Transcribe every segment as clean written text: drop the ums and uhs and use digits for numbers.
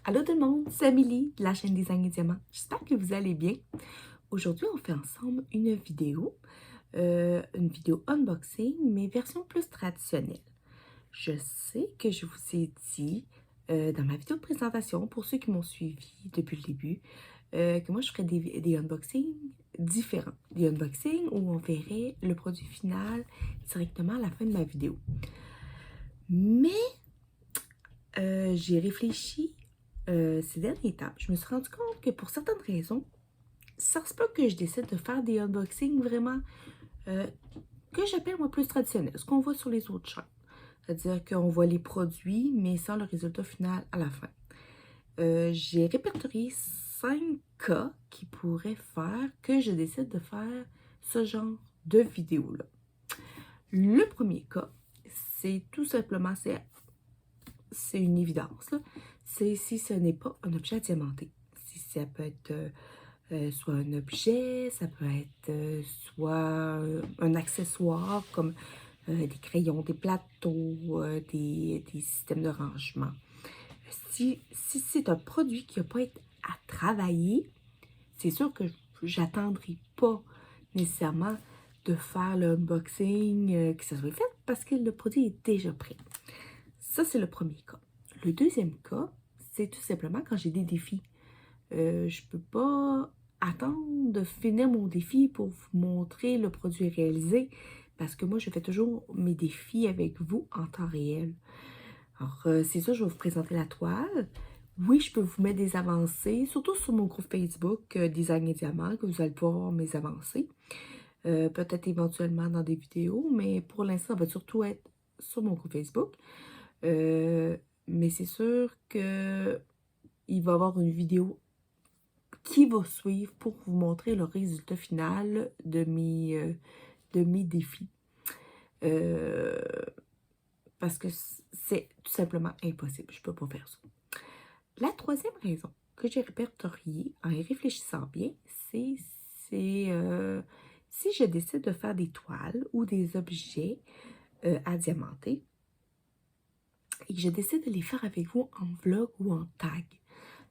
Allô tout le monde, c'est Amélie de la chaîne Design et Diamant. J'espère que vous allez bien. Aujourd'hui, on fait ensemble une vidéo unboxing, mais version plus traditionnelle. Je sais que je vous ai dit dans ma vidéo de présentation, pour ceux qui m'ont suivi depuis le début, que moi je ferais des unboxings différents. Des unboxings où on verrait le produit final directement à la fin de ma vidéo. Mais j'ai réfléchi ces derniers temps. Je me suis rendu compte que pour certaines raisons, ça se peut que je décide de faire des unboxings vraiment euh, que j'appelle moi plus traditionnels, ce qu'on voit sur les autres chaînes. C'est-à-dire qu'on voit les produits, mais sans le résultat final à la fin. J'ai répertorié 5 cas qui pourraient faire que je décide de faire ce genre de vidéo-là. Le premier cas, c'est tout simplement, c'est une évidence, là. C'est si ce n'est pas un objet à diamanter. Si ça peut être soit un objet, ça peut être soit un accessoire comme des crayons, des plateaux, des systèmes de rangement. Si c'est un produit qui n'a pas été à travailler, c'est sûr que j'attendrai pas nécessairement de faire l'unboxing, que ça soit fait, parce que le produit est déjà prêt. Ça, c'est le premier cas. Le deuxième cas, c'est tout simplement quand j'ai des défis. Je peux pas attendre de finir mon défi pour vous montrer le produit réalisé parce que moi, je fais toujours mes défis avec vous en temps réel. Alors, c'est ça, je vais vous présenter la toile. Oui, je peux vous mettre des avancées, surtout sur mon groupe Facebook Design et Diamant, que vous allez voir mes avancées. Peut-être éventuellement dans des vidéos, mais pour l'instant, ça va surtout être sur mon groupe Facebook. Euh, mais c'est sûr que il va y avoir une vidéo qui va suivre pour vous montrer le résultat final de mes défis. Euh, parce que c'est tout simplement impossible. Je ne peux pas faire ça. La troisième raison que j'ai répertoriée en y réfléchissant bien, c'est si je décide de faire des toiles ou des objets à diamanter et que je décide de les faire avec vous en vlog ou en tag.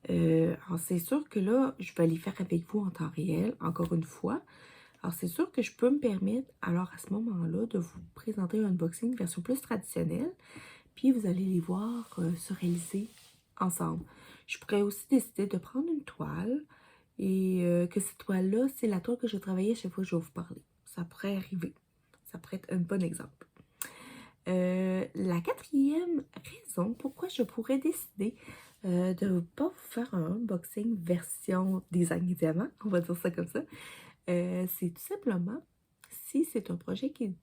Alors, c'est sûr que là, je vais les faire avec vous en temps réel, encore une fois. Alors, c'est sûr que je peux me permettre, alors à ce moment-là, de vous présenter un unboxing version plus traditionnelle, puis vous allez les voir se réaliser ensemble. Je pourrais aussi décider de prendre une toile et que cette toile-là, c'est la toile que je travaillais à chaque fois que je vais vous parler. Ça pourrait arriver. Ça pourrait être un bon exemple. La quatrième raison pourquoi je pourrais décider de ne pas vous faire un unboxing version design et diamant, on va dire ça comme ça, c'est tout simplement si c'est un projet qui est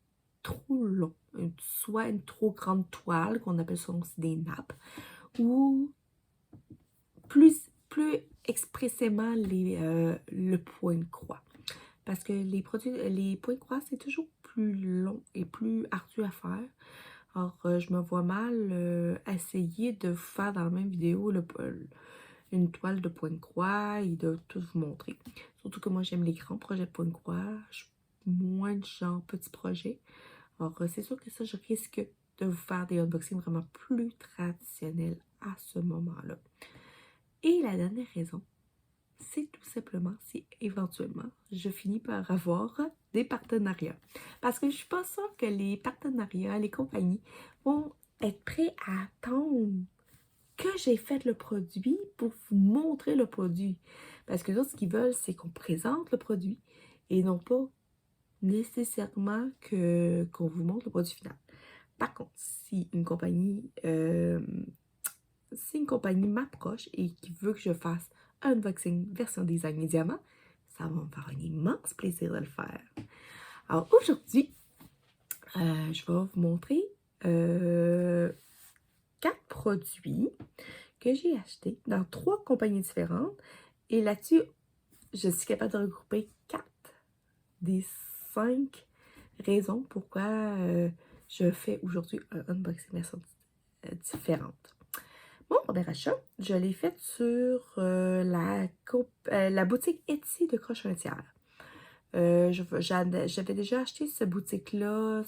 trop long, soit une trop grande toile, qu'on appelle ça aussi des nappes, ou plus expressément le point de croix. Parce que les points de croix, c'est toujours plus long et plus ardu à faire. Alors, je me vois mal essayer de faire dans la même vidéo une toile de point de croix et de tout vous montrer. Surtout que moi, j'aime les grands projets de point de croix. Je suis moins de genre petits projets. Alors, c'est sûr que ça, je risque de vous faire des unboxings vraiment plus traditionnels à ce moment-là. Et la dernière raison, c'est tout simplement si éventuellement je finis par avoir des partenariats. Parce que je suis pas sûre que les partenariats, les compagnies vont être prêts à attendre que j'ai fait le produit pour vous montrer le produit. Parce que d'autres, ce qu'ils veulent, c'est qu'on présente le produit et non pas nécessairement qu'on vous montre le produit final. Par contre, si une compagnie m'approche et qui veut que je fasse un unboxing version design et diamant, ça va me faire un immense plaisir de le faire. Alors aujourd'hui, je vais vous montrer 4 produits que j'ai achetés dans 3 compagnies différentes. Et là-dessus, je suis capable de regrouper 4 des 5 raisons pourquoi je fais aujourd'hui un unboxing version différente. Mon premier achat, je l'ai fait sur la boutique Etsy de Croche-un-Tiers. J'avais déjà acheté cette boutique-là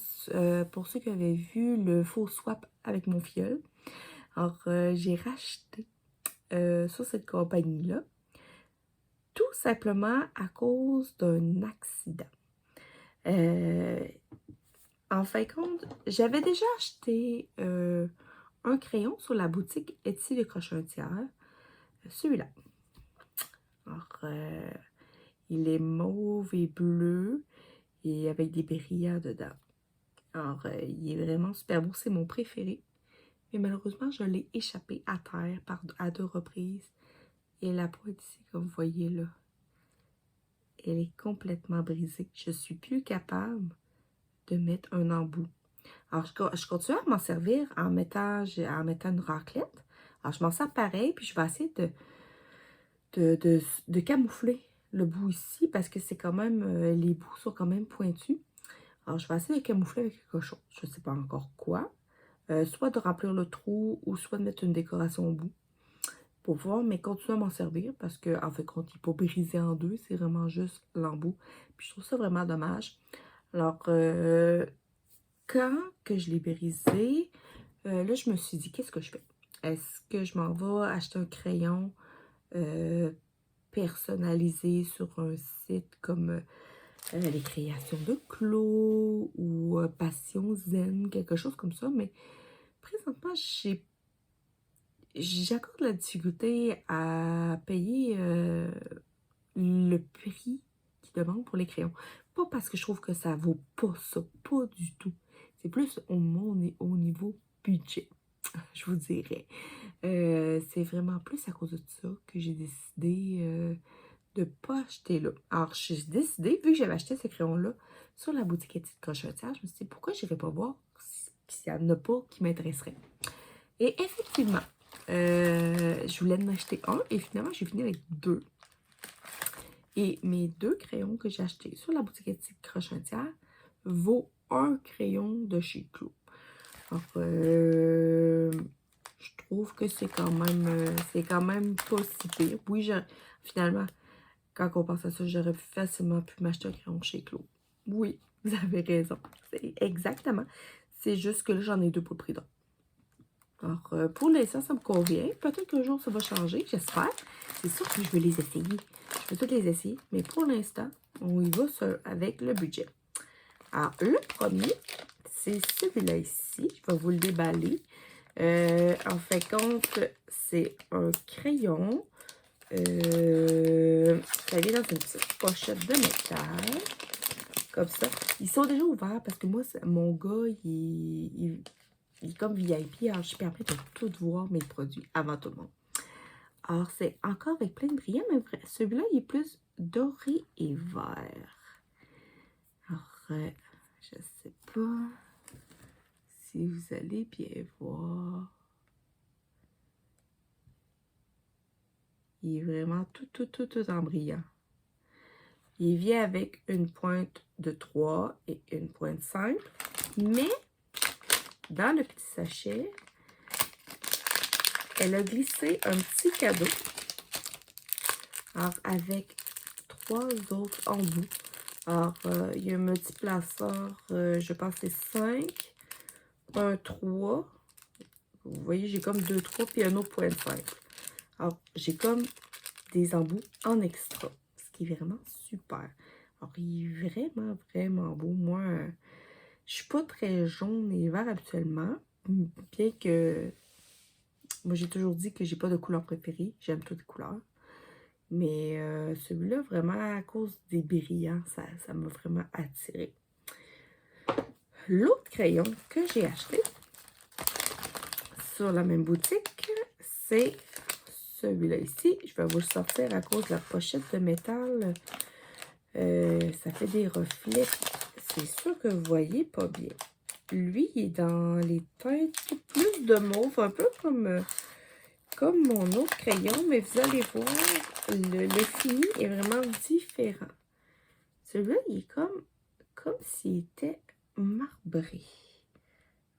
pour ceux qui avaient vu le faux swap avec mon filleul. Alors, j'ai racheté sur cette compagnie-là, tout simplement à cause d'un accident. En fin de compte, j'avais déjà acheté un crayon sur la boutique Etsy de Crochetière, celui-là. Alors, il est mauve et bleu et avec des brillants dedans. Alors, il est vraiment super beau, c'est mon préféré. Mais malheureusement, je l'ai échappé à terre à 2 reprises. Et la pointe ici, comme vous voyez là, elle est complètement brisée. Je suis plus capable de mettre un embout. Alors, je continue à m'en servir en mettant une raclette. Alors, je m'en sers pareil, puis je vais essayer de camoufler le bout ici, parce que c'est quand même, les bouts sont quand même pointus. Alors, je vais essayer de camoufler avec quelque chose. Je ne sais pas encore quoi. Soit de remplir le trou, ou soit de mettre une décoration au bout. Pour pouvoir, mais continuer à m'en servir, parce que en fait, quand il n'est pas brisé en deux, c'est vraiment juste l'embout. Puis je trouve ça vraiment dommage. Alors, quand que je l'ai brisé, là, je me suis dit, qu'est-ce que je fais? Est-ce que je m'en vais acheter un crayon personnalisé sur un site comme les créations de Clos ou Passion Zen, quelque chose comme ça? Mais présentement, j'accorde la difficulté à payer le prix qu'ils demandent pour les crayons. Pas parce que je trouve que ça vaut pas ça, pas du tout. C'est plus au niveau budget, je vous dirais. C'est vraiment plus à cause de ça que j'ai décidé de ne pas acheter là. Alors, j'ai décidé, vu que j'avais acheté ce crayon-là sur la boutique Etsy de Crochetière, je me suis dit, pourquoi je n'irais pas voir s'il n'y en a pas qui m'intéresserait. Et effectivement, je voulais en acheter un et finalement, j'ai fini avec 2. Et mes 2 crayons que j'ai achetés sur la boutique Etsy Crochetière vaut un crayon de chez Clos. Alors, je trouve que c'est quand même pas si pire. Oui, finalement, quand on pense à ça, j'aurais facilement pu m'acheter un crayon chez Clos. Oui, vous avez raison. Exactement. C'est juste que là, j'en ai 2 pour le prix d'un. Alors, pour l'instant, ça me convient. Peut-être qu'un jour, ça va changer, j'espère. C'est sûr que je vais les essayer. Je vais tous les essayer. Mais pour l'instant, on y va avec le budget. Alors, le premier, c'est celui-là ici. Je vais vous le déballer. En fin de compte, c'est un crayon. Ça vient dans une petite pochette de métal. Comme ça. Ils sont déjà ouverts parce que moi, mon gars, il est comme VIP, alors je permets de tout voir mes produits avant tout le monde. Alors, c'est encore avec plein de brillants, mais celui-là, il est plus doré et vert. Alors, je sais pas si vous allez bien voir. Il est vraiment tout en brillant. Il vient avec une pointe de 3 et une pointe 5, mais dans le petit sachet, elle a glissé un petit cadeau. Alors, avec 3 autres embouts. Alors, il y a un multiplaceur, je pense que c'est 5, un 3. Vous voyez, j'ai comme 2 3 puis un autre point 5. Alors, j'ai comme des embouts en extra, ce qui est vraiment super. Alors, il est vraiment beau. Moi, je suis pas très jaune et vert habituellement, bien que moi, j'ai toujours dit que j'ai pas de couleur préférée. J'aime toutes les couleurs. Mais celui-là, vraiment, à cause des brillants, ça m'a vraiment attiré. L'autre crayon que j'ai acheté sur la même boutique, c'est celui-là ici. Je vais vous le sortir à cause de la pochette de métal. Ça fait des reflets. C'est sûr que vous voyez pas bien. Lui, il est dans les teintes plus de mauve, un peu comme mon autre crayon, mais vous allez voir, le fini est vraiment différent. Celui-là, il est comme s'il était marbré.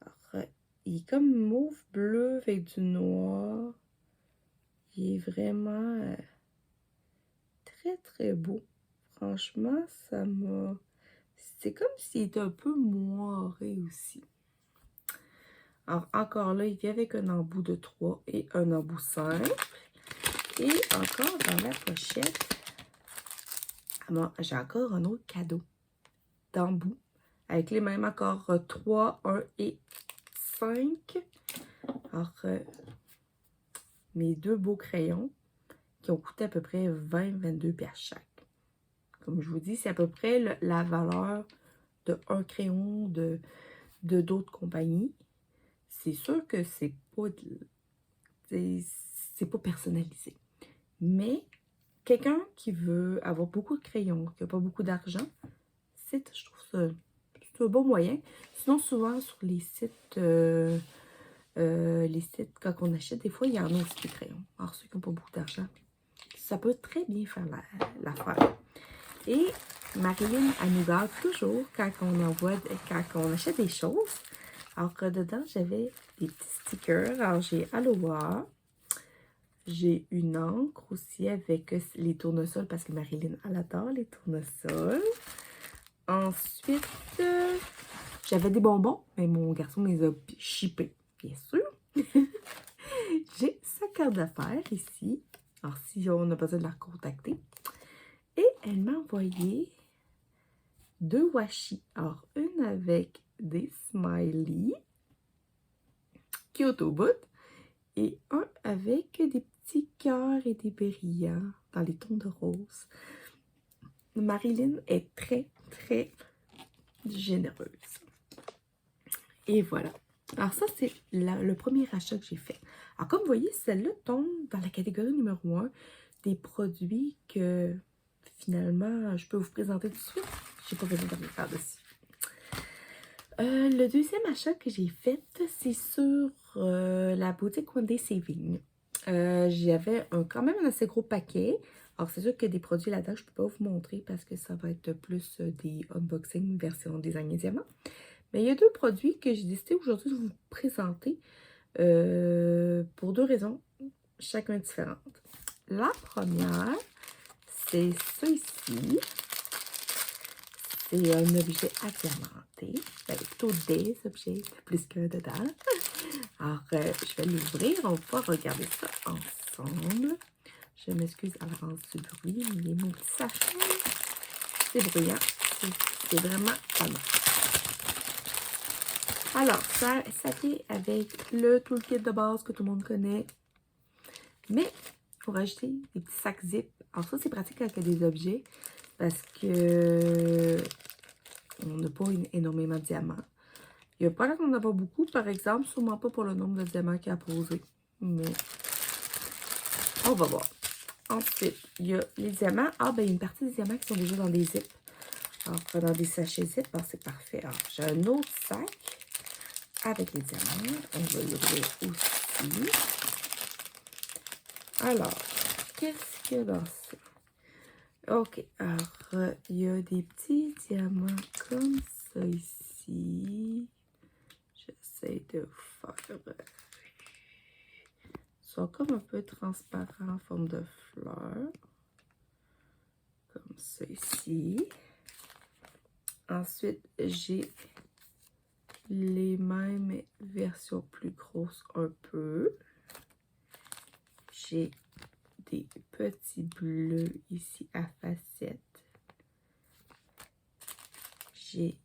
Alors, il est comme mauve bleu avec du noir. Il est vraiment très beau. Franchement, ça m'a... C'est comme s'il était un peu moiré aussi. Alors, encore là, il vient avec un embout de 3 et un embout 5. Et encore dans la pochette, j'ai encore un autre cadeau d'embout avec les mêmes accords 3, 1 et 5. Alors, mes deux beaux crayons qui ont coûté à peu près 20-22$ chaque. Comme je vous dis, c'est à peu près la valeur d'un crayon de d'autres compagnies. C'est sûr que c'est pas personnalisé. Mais quelqu'un qui veut avoir beaucoup de crayons, qui n'a pas beaucoup d'argent, je trouve ça c'est un bon moyen. Sinon, souvent sur les sites, quand on achète, des fois, il y en a aussi des crayons. Alors, ceux qui n'ont pas beaucoup d'argent, ça peut très bien faire l'affaire. Et Marilyn, elle nous garde toujours quand on achète des choses. Alors, dedans, j'avais des petits stickers. Alors, j'ai Aloha. J'ai une encre aussi avec les tournesols parce que Marilyn, elle adore les tournesols. Ensuite, j'avais des bonbons, mais mon garçon les a chippés, bien sûr. J'ai sa carte d'affaires ici. Alors, si on a besoin de la recontacter. Et elle m'a envoyé 2 washi. Alors, une avec des smileys, cute au bout, et un avec des petits cœurs et des brillants dans les tons de rose. Marilyn est très, très généreuse. Et voilà. Alors ça, c'est le premier achat que j'ai fait. Alors comme vous voyez, celle-là tombe dans la catégorie numéro 1 des produits que finalement, je peux vous présenter tout de suite. J'ai pas besoin de rien faire dessus. Le deuxième achat que j'ai fait, c'est sur la boutique One Day Saving. J'avais quand même un assez gros paquet. Alors, c'est sûr que des produits là-dedans, je ne peux pas vous montrer parce que ça va être plus des unboxing version design et diamant. Mais il y a 2 produits que j'ai décidé aujourd'hui de vous présenter pour 2 raisons, chacun différentes. La première, c'est ça ici. C'est un objet à diamanter. Ben, plutôt des objets, plus qu'un dedans. Alors, je vais l'ouvrir. On va pouvoir regarder ça ensemble. Je m'excuse à l'avance du bruit, mais mon petit sachet, c'est bruyant. C'est vraiment pas mal. Alors, ça vient avec le toolkit de base que tout le monde connaît. Mais, il faut rajouter des petits sacs zip. Alors ça, c'est pratique avec des objets parce que on n'a pas énormément de diamants. Il n'y a pas l'air d'en avoir beaucoup, par exemple, sûrement pas pour le nombre de diamants qu'il y a posé. Mais on va voir. Ensuite, il y a les diamants. Ah, ben il y a une partie des diamants qui sont déjà dans des zips. Alors, dans des sachets zip, c'est parfait. Alors, j'ai un autre sac avec les diamants. On va l'ouvrir aussi. Alors, qu'est-ce qu'il y a dans ça? Ok, alors, il y a des petits diamants comme ça ici. J'essaie de faire... Ils sont comme un peu transparents en forme de fleur. Comme ça ici. Ensuite, j'ai les mêmes versions plus grosses un peu. J'ai des petits bleus ici à facettes. J'ai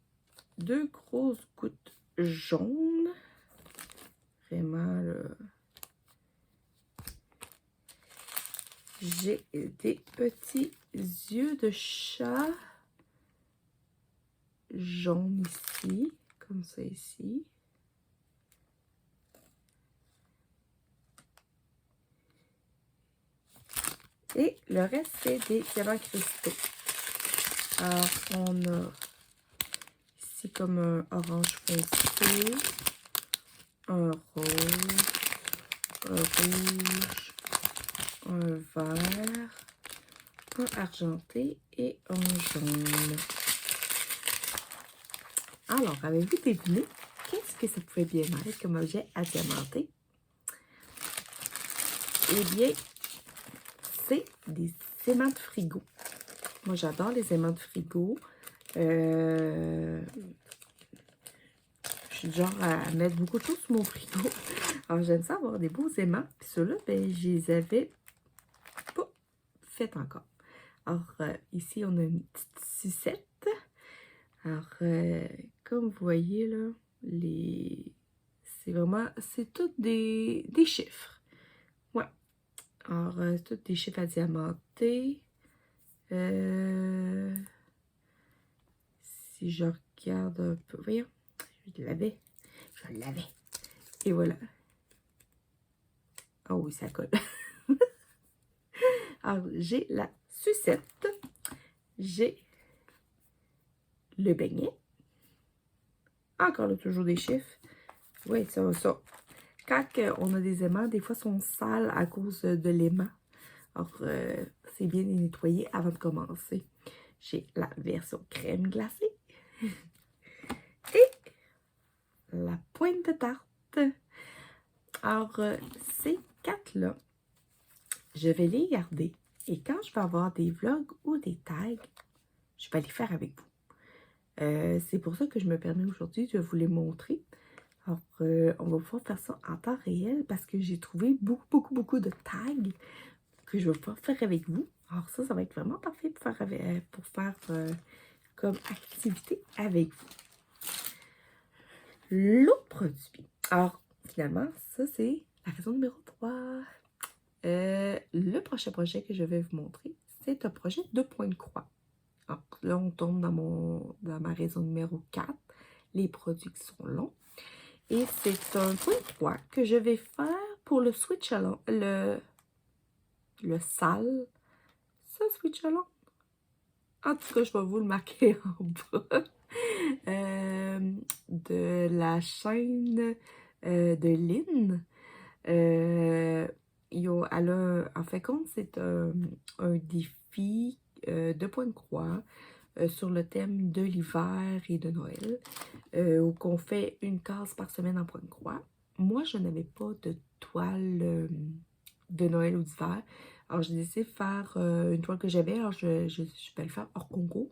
2 grosses gouttes jaunes. Vraiment, là. J'ai des petits yeux de chat jaunes ici, comme ça ici. Et le reste, c'est des diamants cristaux. Alors, on a ici comme un orange foncé, un rose, un rouge, un vert, un argenté et un jaune. Alors, avez-vous deviné qu'est-ce que ça pouvait bien être comme objet à diamanter? Eh bien, c'est des aimants de frigo. Moi, j'adore les aimants de frigo. Je suis du genre à mettre beaucoup de choses sur mon frigo. Alors, j'aime ça avoir des beaux aimants. Puis ceux-là, ben, je les avais fait encore. Alors, ici, on a une petite sucette. Alors, comme vous voyez, là, c'est tous des chiffres. Ouais. Alors, c'est tous des chiffres à diamanter. Si je regarde un peu, voyons, je l'avais. Et voilà. Ah oui, ça colle. Alors, j'ai la sucette. J'ai le beignet. Encore là, toujours des chiffres. Oui, ça. Quand on a des aimants, des fois, ils sont sales à cause de l'aimant. Alors, c'est bien de les nettoyer avant de commencer. J'ai la version crème glacée. Et la pointe de tarte. Alors, ces quatre-là, je vais les garder. Et quand je vais avoir des vlogs ou des tags, je vais les faire avec vous. C'est pour ça que je me permets aujourd'hui de vous les montrer. Alors, on va pouvoir faire ça en temps réel parce que j'ai trouvé beaucoup de tags que je vais pouvoir faire avec vous. Alors ça va être vraiment parfait pour faire comme activité avec vous. L'autre produit. Alors, finalement, ça c'est la raison numéro 3. Le prochain projet que je vais vous montrer, c'est un projet de point de croix. Alors, là, on tombe dans ma raison numéro 4, les produits qui sont longs. Et c'est un point de croix que je vais faire pour le switch along, le sale. Ça, switch along. En tout cas, je vais vous le marquer en bas. De la chaîne de Lynn. En fait, compte, c'est un défi de point de croix sur le thème de l'hiver et de Noël, où on fait une case par semaine en point de croix. Moi, je n'avais pas de toile de Noël ou d'hiver. Alors, j'ai décidé de faire une toile que j'avais. Alors, je vais le faire hors concours.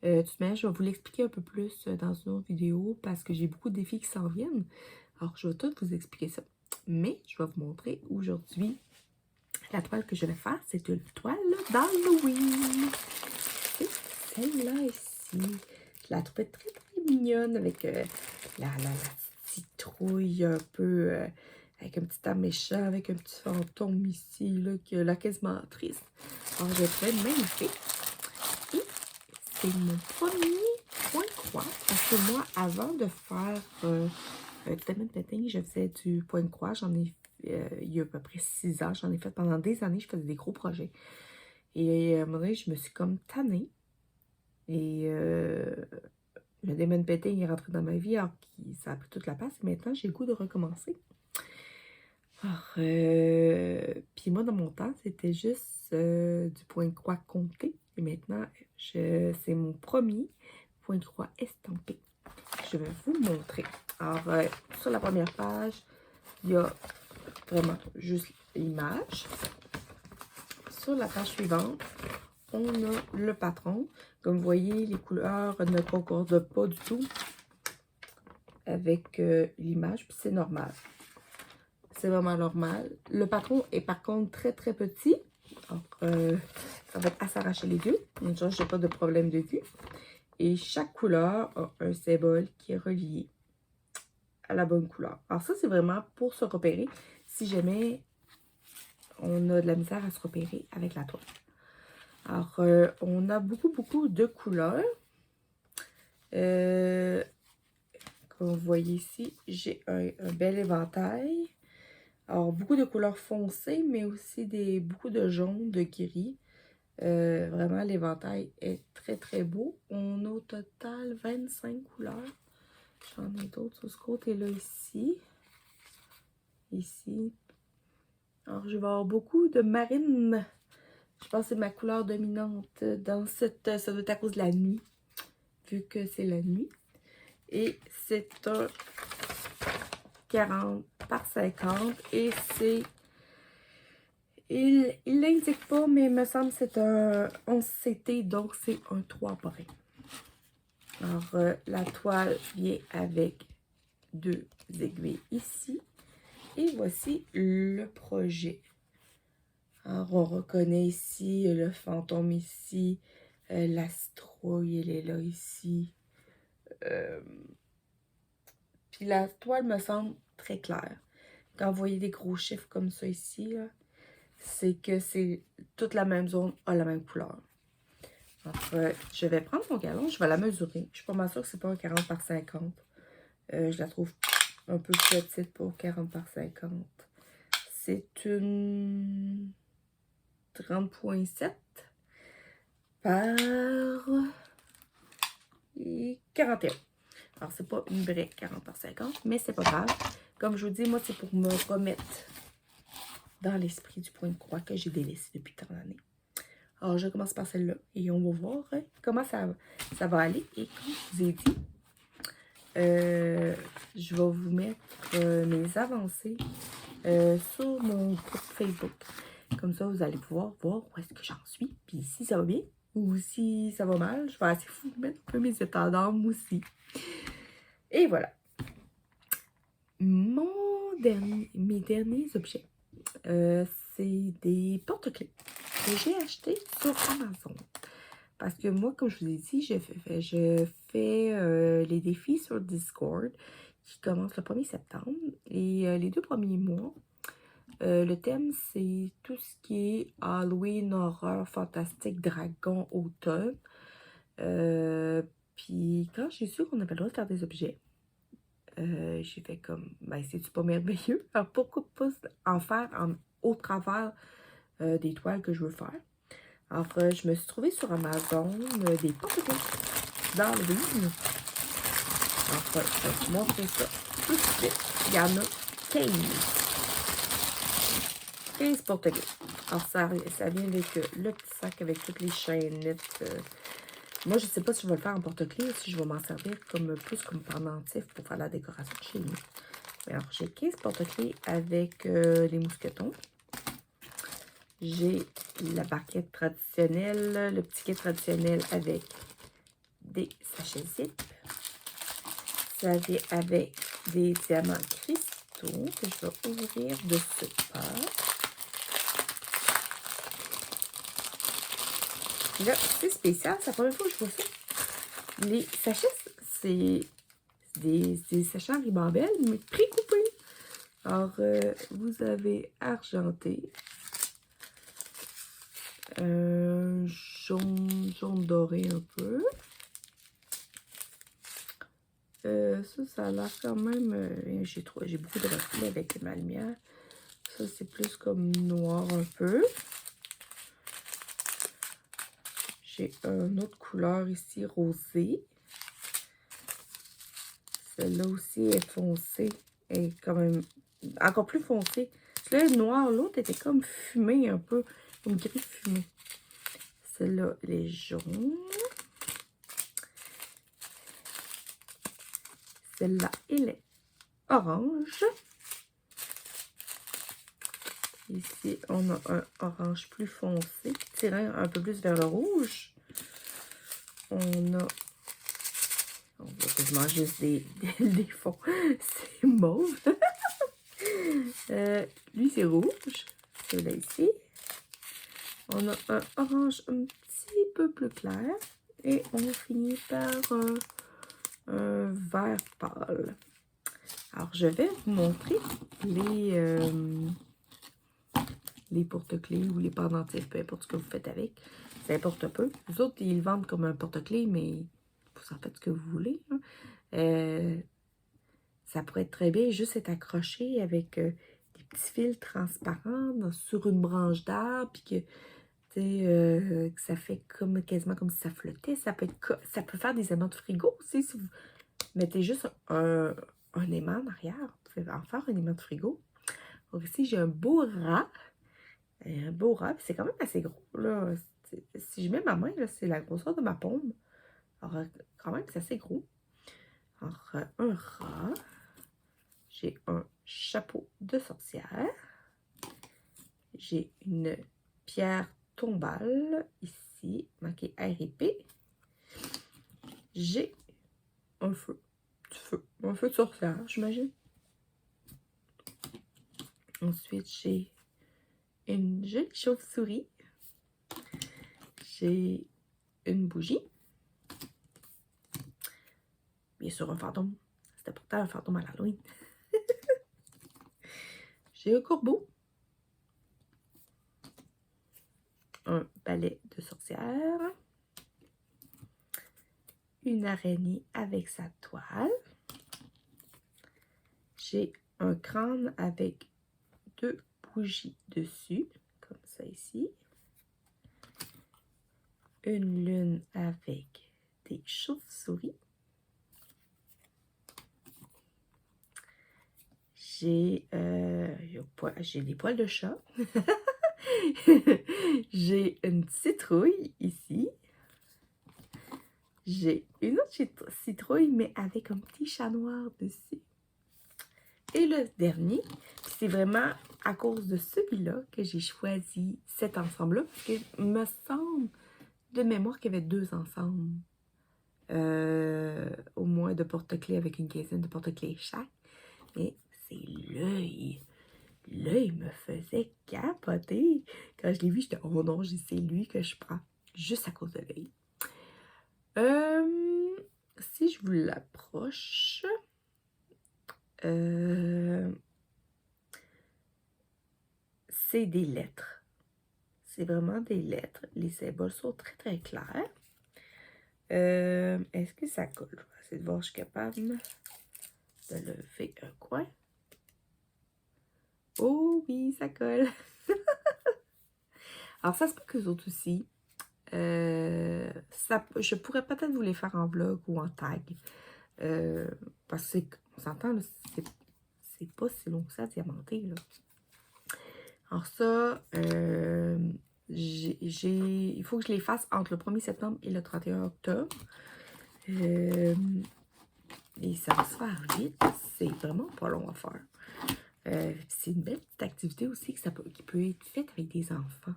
De toute manière, je vais vous l'expliquer un peu plus dans une autre vidéo parce que j'ai beaucoup de défis qui s'en viennent. Alors, je vais tout vous expliquer ça. Mais, je vais vous montrer aujourd'hui la toile que je vais faire. C'est une toile d'Halloween. C'est celle-là ici. Je la trouvais très mignonne avec la citrouille un peu, avec un petit âme méchant, avec un petit fantôme ici, là, qui a l'air quasiment triste. Alors, je trouvais magnifique. Et c'est mon premier point de croix. Parce que moi, avant de faire du diamond painting, je faisais du point de croix. J'en ai il y a à peu près 6 ans. J'en ai fait pendant des années. Je faisais des gros projets. Et à un moment donné, je me suis comme tannée. Et le diamond painting est rentré dans ma vie, alors que ça a pris toute la place. Et maintenant, j'ai le goût de recommencer. Alors, puis moi, dans mon temps, c'était juste du point de croix compté. Et maintenant, c'est mon premier point de croix estampé. Je vais vous montrer. Alors, sur la première page, il y a vraiment juste l'image. Sur la page suivante, on a le patron. Comme vous voyez, les couleurs ne concordent pas du tout avec l'image, puis c'est normal. C'est vraiment normal. Le patron est par contre très petit. Donc, ça va être à s'arracher les yeux. Donc, je n'ai pas de problème de vue. Et chaque couleur a un symbole qui est relié à la bonne couleur. Alors ça, c'est vraiment pour se repérer si jamais on a de la misère à se repérer avec la toile. Alors, on a beaucoup de couleurs. Comme vous voyez ici, j'ai un bel éventail. Alors, beaucoup de couleurs foncées, mais aussi beaucoup de jaune, de gris. Vraiment, l'éventail est très beau. On a au total 25 couleurs. J'en ai d'autres sur ce côté-là ici. Ici. Alors, je vais avoir beaucoup de marine. Je pense que c'est ma couleur dominante dans cette... Ça doit être à cause de la nuit, vu que c'est la nuit. Et c'est un 40 par 50 et c'est... Il l'indique pas, mais il me semble que c'est un 11 CT, donc c'est un 3 brin. Alors, la toile vient avec 2 aiguilles ici. Et voici le projet. Alors, on reconnaît ici le fantôme ici, l'astrouille, elle est là ici. Puis la toile me semble très claire. Quand vous voyez des gros chiffres comme ça ici, c'est que c'est toute la même zone a la même couleur. Alors, je vais prendre mon galon, je vais la mesurer. Je suis pas mal sûre que c'est pas un 40 par 50. Je la trouve un peu petite pour 40 par 50. C'est une 30,7 par 41. Alors, c'est pas une vraie 40 par 50, mais c'est pas grave. Comme je vous dis, moi, c'est pour me remettre dans l'esprit du point de croix que j'ai délaissé depuis tant d'années. Alors, je commence par celle-là et on va voir comment ça va aller. Et comme je vous ai dit, je vais vous mettre mes avancées sur mon groupe Facebook. Comme ça, vous allez pouvoir voir où est-ce que j'en suis. Puis si ça va bien ou si ça va mal, je vais essayer de vous mettre un peu mes états d'âme aussi. Et voilà. Mes derniers objets, c'est des porte-clés que j'ai achetés sur Amazon. Parce que moi, comme je vous ai dit, je fais les défis sur Discord qui commencent le 1er septembre. Et les 2 premiers mois, le thème, c'est tout ce qui est Halloween, horreur, fantastique, dragon, automne. Puis quand j'ai su qu'on avait le droit de faire des objets, j'ai fait comme, ben c'est-tu pas merveilleux? Alors pourquoi pas en faire au travers des toiles que je veux faire? Alors je me suis trouvée sur Amazon des porte-clés d'Halloween. Alors je vais vous montrer ça tout de suite. Il y en a 15 porte-clés. Alors ça vient avec le petit sac avec toutes les chaînettes. Moi, je ne sais pas si je vais le faire en porte-clés ou si je vais m'en servir plus comme pendentif pour faire la décoration de chez nous. Alors, j'ai 15 porte-clés avec les mousquetons. J'ai la barquette traditionnelle, le petit kit traditionnel avec des sachets zip. Ça vient avec des diamants cristaux que je vais ouvrir de ce pas. Là, c'est spécial, c'est la première fois que je vois ça. Les sachets, c'est des sachets en ribambelle, mais précoupés. Alors, vous avez argenté, jaune doré un peu. Ça a l'air quand même... j'ai beaucoup de reflets avec ma lumière. Ça, c'est plus comme noir un peu. J'ai une autre couleur ici, rosée. Celle-là aussi est foncée. Elle est quand même encore plus foncée. Celui-là est noir, l'autre était comme fumé un peu. Comme gris fumé. Celle-là, elle est jaune. Celle-là, elle est orange. Ici, on a un orange plus foncé, tirant un peu plus vers le rouge. On va quasiment juste des fonds. C'est mauve. Lui, c'est rouge. Celui-là ici. On a un orange un petit peu plus clair. Et on finit par un vert pâle. Alors, je vais vous montrer les porte-clés ou les pendentifs, peu importe ce que vous faites avec. Ça importe peu. Les autres, ils le vendent comme un porte-clés, mais vous en faites ce que vous voulez. Hein. Ça pourrait être très bien juste être accroché avec des petits fils transparents sur une branche d'arbre, puis que ça fait quasiment comme si ça flottait. Ça peut faire des aimants de frigo aussi, si vous mettez juste un aimant en arrière. Vous pouvez en faire un aimant de frigo. Donc ici, j'ai un beau rat. Un beau rat, c'est quand même assez gros. Là. Si je mets ma main, c'est la grosseur de ma paume. Alors, quand même, c'est assez gros. Alors, un rat. J'ai un chapeau de sorcière. J'ai une pierre tombale, ici, marquée RIP. J'ai un feu. Un feu de sorcière, j'imagine. Ensuite, j'ai une jolie chauve-souris. J'ai une bougie. Bien sûr, un fantôme. C'était pourtant un fantôme à l'Halloween. J'ai un corbeau. Un balai de sorcière. Une araignée avec sa toile. J'ai un crâne avec 2 bougies dessus, comme ça ici. Une lune avec des chauves-souris. J'ai des poils de chat. J'ai une citrouille ici. J'ai une autre citrouille, mais avec un petit chat noir dessus. Et le dernier, c'est vraiment à cause de celui-là que j'ai choisi cet ensemble-là, parce qu'il me semble de mémoire qu'il y avait 2 ensembles. Au moins de porte-clés avec une quinzaine de porte-clés chaque. Mais c'est l'œil. L'œil me faisait capoter. Quand je l'ai vu, j'étais « Oh non, c'est lui que je prends. » Juste à cause de l'œil. Si je vous l'approche, c'est des lettres. C'est vraiment des lettres. Les symboles sont très très clairs. Est-ce que ça colle? Je vais essayer de voir si je suis capable de lever un coin. Oh oui, ça colle! Alors ça se peut qu'eux autres aussi. Je pourrais peut-être vous les faire en vlog ou en tag. Parce qu'on s'entend, c'est pas si long que ça, diamanté, là. Alors ça, il faut que je les fasse entre le 1er septembre et le 31 octobre. Et ça va se faire vite. C'est vraiment pas long à faire. C'est une belle petite activité aussi qui peut être faite avec des enfants.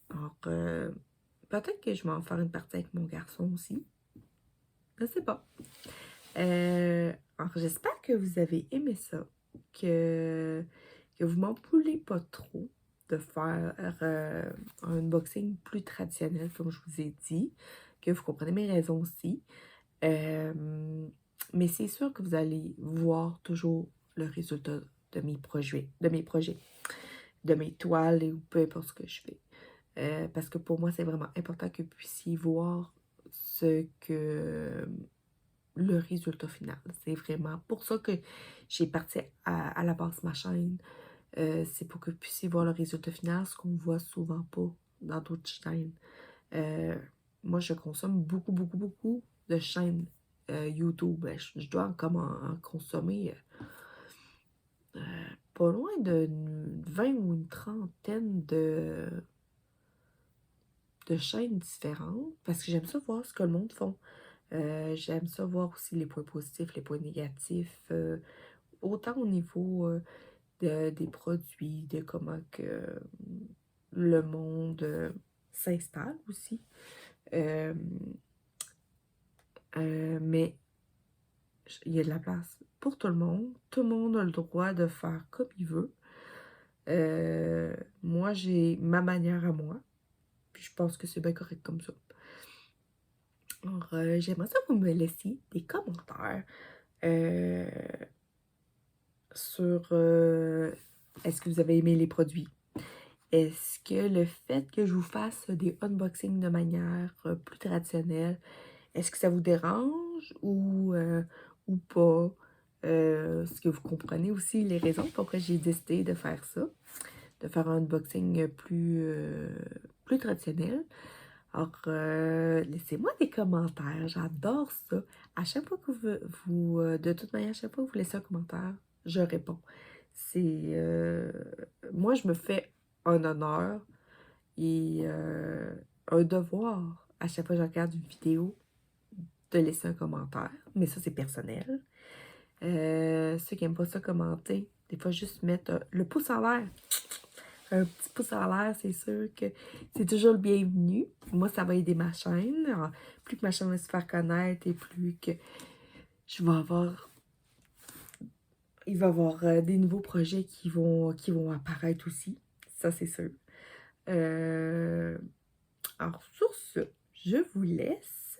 Alors, peut-être que je vais en faire une partie avec mon garçon aussi. Je sais pas. Alors, j'espère que vous avez aimé ça. Que vous m'en voulez pas trop de faire un unboxing plus traditionnel, comme je vous ai dit. Que vous comprenez mes raisons aussi. Mais c'est sûr que vous allez voir toujours le résultat de mes projets, de mes toiles ou peu importe ce que je fais. Parce que pour moi, c'est vraiment important que vous puissiez voir le résultat final. C'est vraiment pour ça que j'ai parti à la base ma chaîne. C'est pour que vous puissiez voir le résultat final, ce qu'on voit souvent pas dans d'autres chaînes. Moi, je consomme beaucoup de chaînes YouTube. Je dois en consommer pas loin de 20 ou une trentaine de chaînes différentes parce que j'aime ça voir ce que le monde font. J'aime ça voir aussi les points positifs, les points négatifs, autant au niveau des produits, de comment que le monde s'installe aussi. Mais il y a de la place pour tout le monde. Tout le monde a le droit de faire comme il veut. Moi, j'ai ma manière à moi. Puis je pense que c'est bien correct comme ça. Alors, j'aimerais ça que vous me laissiez des commentaires sur est-ce que vous avez aimé les produits? Est-ce que le fait que je vous fasse des unboxings de manière plus traditionnelle, est-ce que ça vous dérange ou pas? Est-ce que vous comprenez aussi les raisons pourquoi j'ai décidé de faire ça? De faire un unboxing plus traditionnel. Alors, laissez-moi des commentaires. J'adore ça. À chaque fois que de toute manière, à chaque fois que vous laissez un commentaire, je réponds. Moi, je me fais un honneur et un devoir à chaque fois que je regarde une vidéo de laisser un commentaire. Mais ça, c'est personnel. Ceux qui n'aiment pas ça commenter, des fois, juste mettre le pouce en l'air. Un petit pouce en l'air, c'est sûr que c'est toujours le bienvenu. Moi, ça va aider ma chaîne. Alors, plus que ma chaîne va se faire connaître et plus que je vais avoir... Il va y avoir des nouveaux projets qui vont apparaître aussi. ça c'est sûr. Euh, alors, sur ce, je vous laisse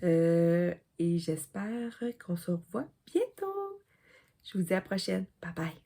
et j'espère qu'on se revoit bientôt. Je vous dis à la prochaine. Bye bye.